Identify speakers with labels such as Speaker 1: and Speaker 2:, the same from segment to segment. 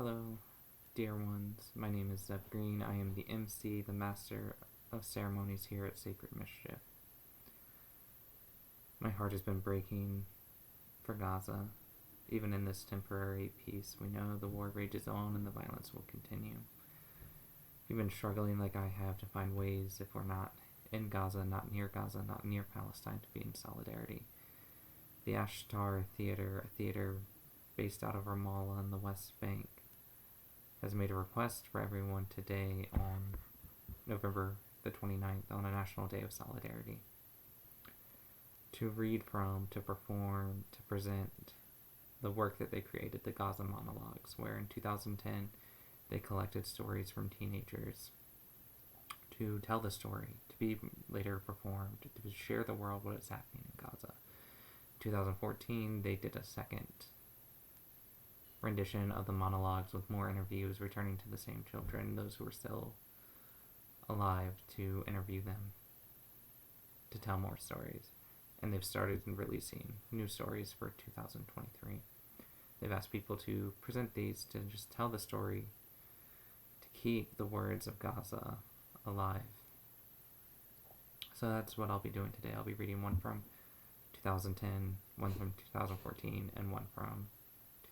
Speaker 1: Hello, dear ones. My name is Zeb Green. I am the MC, the Master of Ceremonies here at Sacred Mischief. My heart has been breaking for Gaza. Even in this temporary peace, we know the war rages on and the violence will continue. We've been struggling like I have to find ways, if we're not in Gaza, not near Palestine, to be in solidarity. The Ashtar Theater, a theater based out of Ramallah in the West Bank, has made a request for everyone today on November the 29th, on a National Day of Solidarity, to read from, to perform, to present the work that they created, the Gaza Monologues, where in 2010 they collected stories from teenagers to tell the story, to be later performed, to share the world what is happening in Gaza. In 2014 they did a second rendition of the monologues with more interviews, returning to the same children, those who were still alive, to interview them, to tell more stories. And they've started releasing new stories for 2023. They've asked people to present these, to just tell the story, to keep the words of Gaza alive. So that's what I'll be doing today. I'll be reading one from 2010, one from 2014, and one from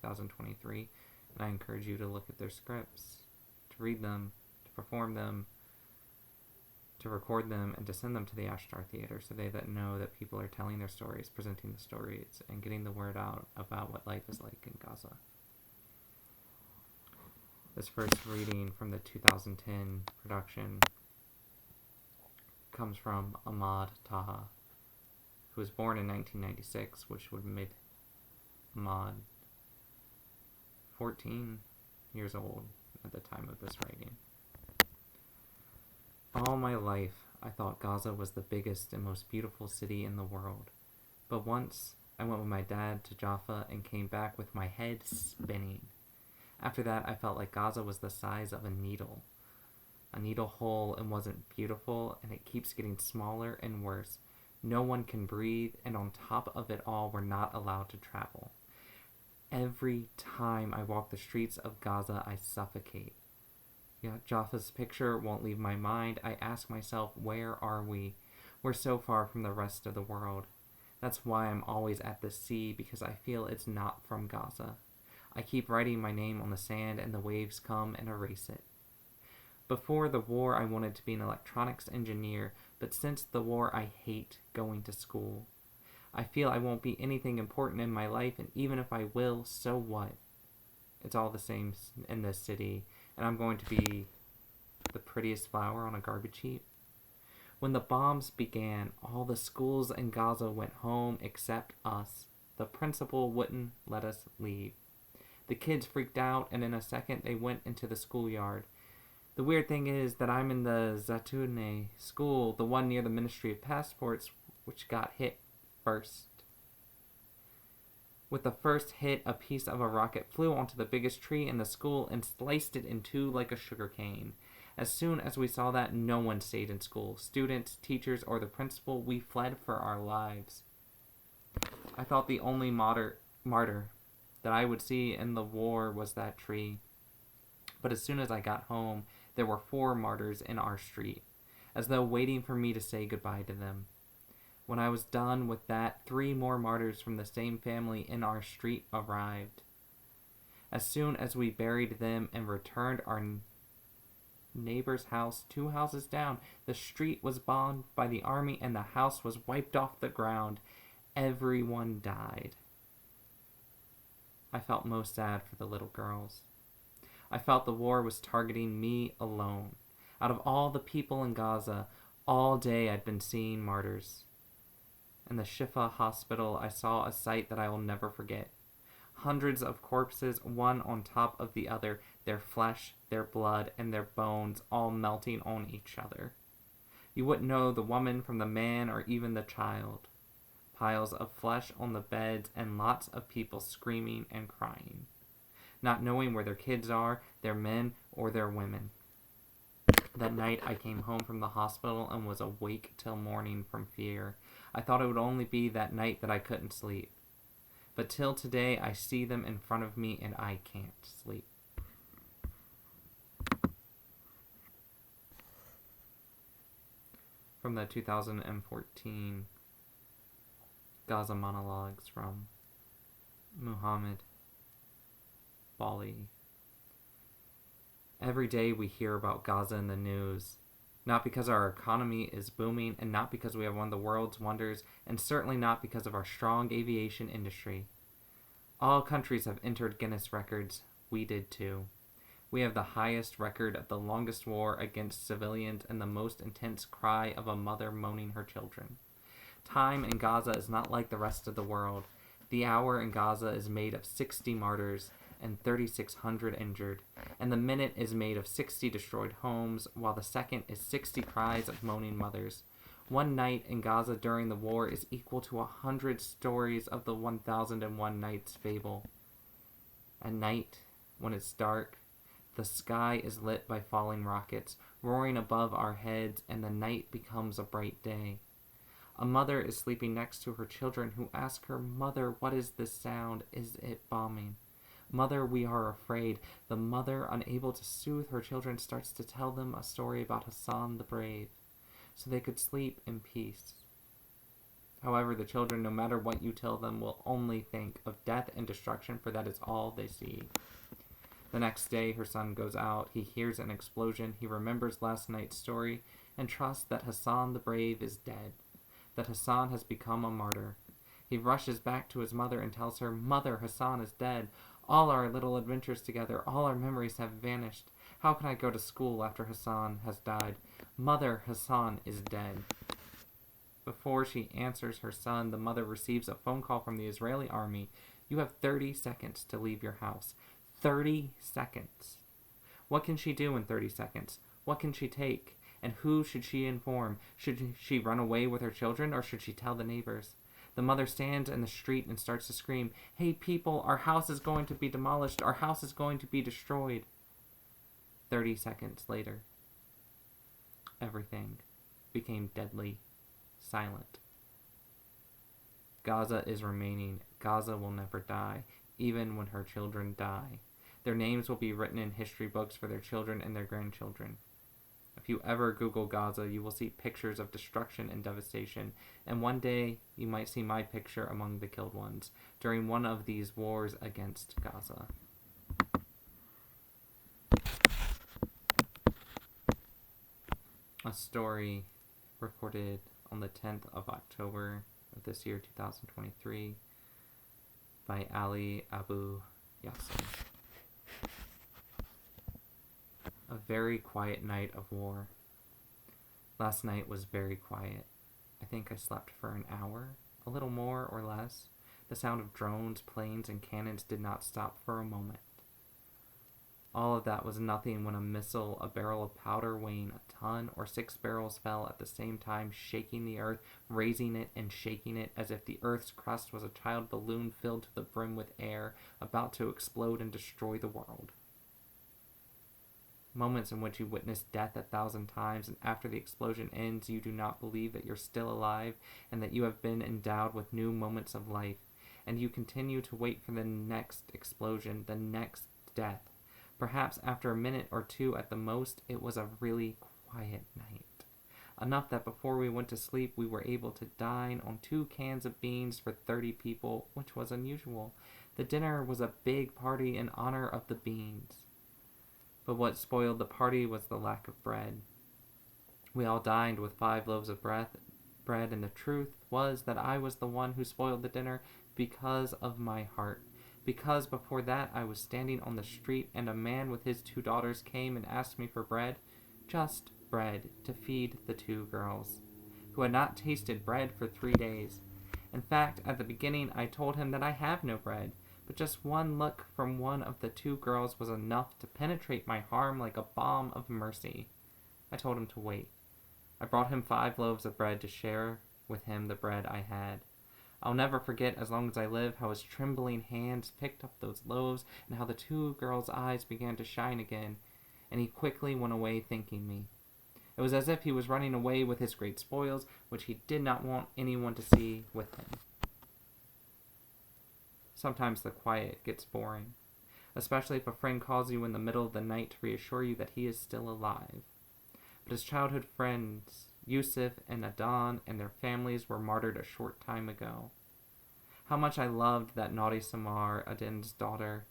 Speaker 1: 2023, and I encourage you to look at their scripts, to read them, to perform them, to record them, and to send them to the Ashtar Theater so they that know that people are telling their stories, presenting the stories, and getting the word out about what life is like in Gaza. This first reading from the 2010 production comes from Ahmad Taha, who was born in 1996, which would have made Ahmad 14 years old at the time of this writing. All my life, I thought Gaza was the biggest and most beautiful city in the world. But once, I went with my dad to Jaffa and came back with my head spinning. After that, I felt like Gaza was the size of a needle hole, and wasn't beautiful, and it keeps getting smaller and worse. No one can breathe, and on top of it all, we're not allowed to travel. Every time I walk the streets of Gaza, I suffocate. Jaffa's picture won't leave my mind. I ask myself, where are we? We're so far from the rest of the world. That's why I'm always at the sea, because I feel it's not from Gaza. I keep writing my name on the sand, and the waves come and erase it. Before the war, I wanted to be an electronics engineer, but since the war, I hate going to school. I feel I won't be anything important in my life, and even if I will, so what? It's all the same in this city, and I'm going to be the prettiest flower on a garbage heap. When the bombs began, all the schools in Gaza went home except us. The principal wouldn't let us leave. The kids freaked out, and in a second they went into the schoolyard. The weird thing is that I'm in the Zatoune school, the one near the Ministry of Passports, which got hit first. With the first hit, a piece of a rocket flew onto the biggest tree in the school and sliced it in two like a sugar cane. As soon as we saw that, no one stayed in school. Students, teachers, or the principal, we fled for our lives. I thought the only martyr that I would see in the war was that tree. But as soon as I got home, there were 4 martyrs in our street, as though waiting for me to say goodbye to them. When I was done with that, 3 more martyrs from the same family in our street arrived. As soon as we buried them and returned our neighbor's house 2 houses down, the street was bombed by the army and the house was wiped off the ground. Everyone died. I felt most sad for the little girls. I felt the war was targeting me alone. Out of all the people in Gaza, all day I'd been seeing martyrs. In the Shifa hospital, I saw a sight that I will never forget. Hundreds of corpses, one on top of the other, their flesh, their blood, and their bones all melting on each other. You wouldn't know the woman from the man or even the child. Piles of flesh on the beds and lots of people screaming and crying, not knowing where their kids are, their men, or their women. That night I came home from the hospital and was awake till morning from fear. I thought it would only be that night that I couldn't sleep. But till today I see them in front of me and I can't sleep. from the 2014 Gaza Monologues from Muhammad Bali. Every day we hear about Gaza in the news, not because our economy is booming and not because we have one of the world's wonders, and certainly not because of our strong aviation industry. All countries have entered Guinness records. We did too. We have the highest record of the longest war against civilians and the most intense cry of a mother moaning her children. Time in Gaza is not like the rest of the world. The hour in Gaza is made of 60 martyrs and 3,600 injured, and the minute is made of 60 destroyed homes, while the second is 60 cries of moaning mothers. One night in Gaza during the war is equal to 100 stories of the 1001 Nights fable. At night, when it's dark, the sky is lit by falling rockets, roaring above our heads, and the night becomes a bright day. A mother is sleeping next to her children who ask her, "Mother, what is this sound? Is it bombing?" "Mother, we are afraid." The mother, unable to soothe her children, starts to tell them a story about Hassan the Brave, so they could sleep in peace. However, the children, no matter what you tell them, will only think of death and destruction, for that is all they see. The next day, her son goes out. He hears an explosion. He remembers last night's story and trusts that Hassan the Brave is dead, that Hassan has become a martyr. He rushes back to his mother and tells her, "Mother, Hassan is dead. All our little adventures together, all our memories have vanished. How can I go to school after Hassan has died? Mother, Hassan is dead." Before she answers her son, the mother receives a phone call from the Israeli army. "You have 30 seconds to leave your house." 30 seconds. What can she do in 30 seconds? What can she take? And who should she inform? Should she run away with her children, or should she tell the neighbors? The mother stands in the street and starts to scream, "Hey people, our house is going to be demolished. Our house is going to be destroyed." 30 seconds later, everything became deadly silent. Gaza is remaining. Gaza will never die, even when her children die. Their names will be written in history books for their children and their grandchildren. If you ever Google Gaza, you will see pictures of destruction and devastation, and one day you might see my picture among the killed ones during one of these wars against Gaza. A story recorded on the 10th of October of this year, 2023, by Ali Abu Yasser. A very quiet night of war. Last night was very quiet. I think I slept for an hour, a little more or less. The sound of drones, planes, and cannons did not stop for a moment. All of that was nothing when a missile, a barrel of powder weighing a ton, or 6 barrels fell at the same time, shaking the earth, raising it and shaking it as if the earth's crust was a child balloon filled to the brim with air, about to explode and destroy the world. Moments in which you witness death 1,000 times, and after the explosion ends, you do not believe that you're still alive and that you have been endowed with new moments of life, and you continue to wait for the next explosion, the next death. Perhaps after a minute or two at the most, it was a really quiet night. Enough that before we went to sleep, we were able to dine on 2 cans of beans for 30 people, which was unusual. The dinner was a big party in honor of the beans. But what spoiled the party was the lack of bread. We all dined with 5 loaves of bread, and the truth was that I was the one who spoiled the dinner because of my heart. Because before that I was standing on the street and a man with his 2 daughters came and asked me for bread, just bread, to feed the 2 girls, who had not tasted bread for 3 days. In fact, at the beginning I told him that I have no bread, but just one look from one of the 2 girls was enough to penetrate my heart like a balm of mercy. I told him to wait. I brought him 5 loaves of bread to share with him the bread I had. I'll never forget, as long as I live, how his trembling hands picked up those loaves and how the 2 girls' eyes began to shine again, and he quickly went away thanking me. It was as if he was running away with his great spoils, which he did not want anyone to see with him. Sometimes the quiet gets boring, especially if a friend calls you in the middle of the night to reassure you that he is still alive. But as childhood friends, Yusuf and Adan and their families were martyred a short time ago. How much I loved that naughty Samar, Adin's daughter,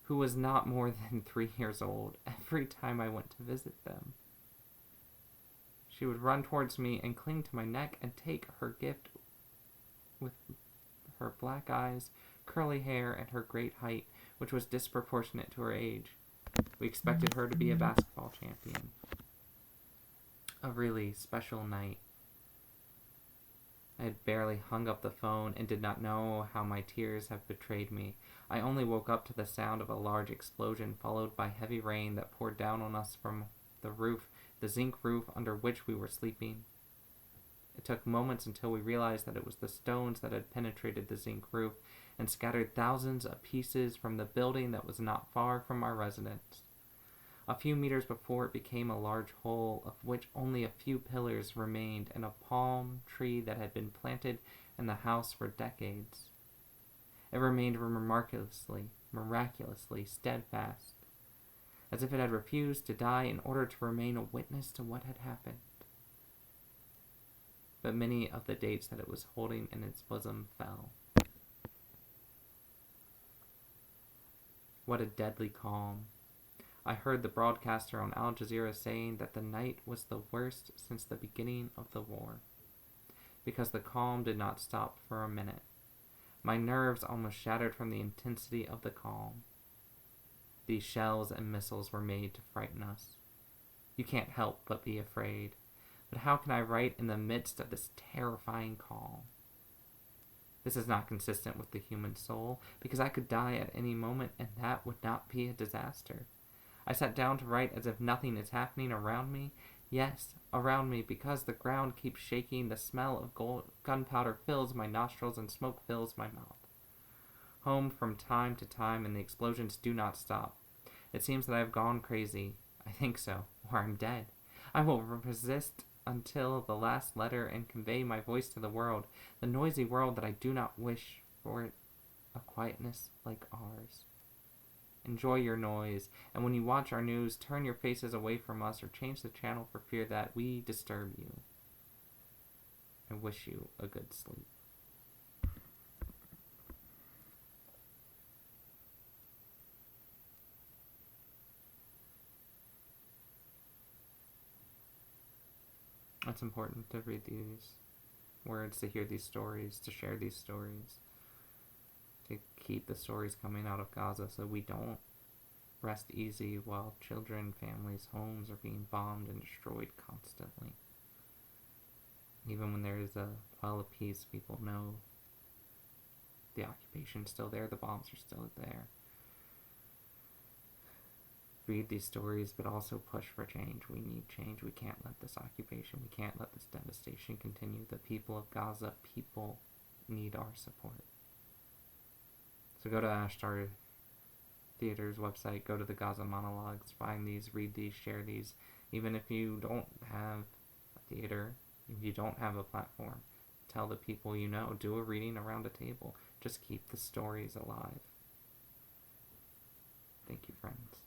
Speaker 1: who was not more than 3 years old, every time I went to visit them. She would run towards me and cling to my neck and take her gift with her black eyes, curly hair, and her great height, which was disproportionate to her age. We expected her to be a basketball champion. A really special night. I had barely hung up the phone and did not know how my tears have betrayed me. I only woke up to the sound of a large explosion followed by heavy rain that poured down on us from the roof, the zinc roof under which we were sleeping. It took moments until we realized that it was the stones that had penetrated the zinc roof and scattered thousands of pieces from the building that was not far from our residence. A few meters before it became a large hole, of which only a few pillars remained, and a palm tree that had been planted in the house for decades. It remained miraculously steadfast, as if it had refused to die in order to remain a witness to what had happened. But many of the dates that it was holding in its bosom fell. What a deadly calm. I heard the broadcaster on Al Jazeera saying that the night was the worst since the beginning of the war, because the calm did not stop for a minute. My nerves almost shattered from the intensity of the calm. These shells and missiles were made to frighten us. You can't help but be afraid. But how can I write in the midst of this terrifying calm? This is not consistent with the human soul, because I could die at any moment, and that would not be a disaster. I sat down to write as if nothing is happening around me. Yes, around me, because the ground keeps shaking, the smell of gunpowder fills my nostrils, and smoke fills my mouth. Home from time to time, and the explosions do not stop. It seems that I have gone crazy. I think so, or I'm dead. I will resist until the last letter and convey my voice to the world, the noisy world that I do not wish for it, a quietness like ours. Enjoy your noise, and when you watch our news, turn your faces away from us or change the channel for fear that we disturb you. I wish you a good sleep. It's important to read these words, to hear these stories, to share these stories, to keep the stories coming out of Gaza so we don't rest easy while children, families, homes are being bombed and destroyed constantly. Even when there is a while of peace, people know the occupation's still there, the bombs are still there. Read these stories, but also push for change. We need change. We can't let this occupation, we can't let this devastation continue. The people of Gaza, people need our support. So go to Ashtar Theater's website, go to the Gaza Monologues, find these, read these, share these. Even if you don't have a theater, if you don't have a platform, tell the people you know, do a reading around a table. Just keep the stories alive. Thank you, friends.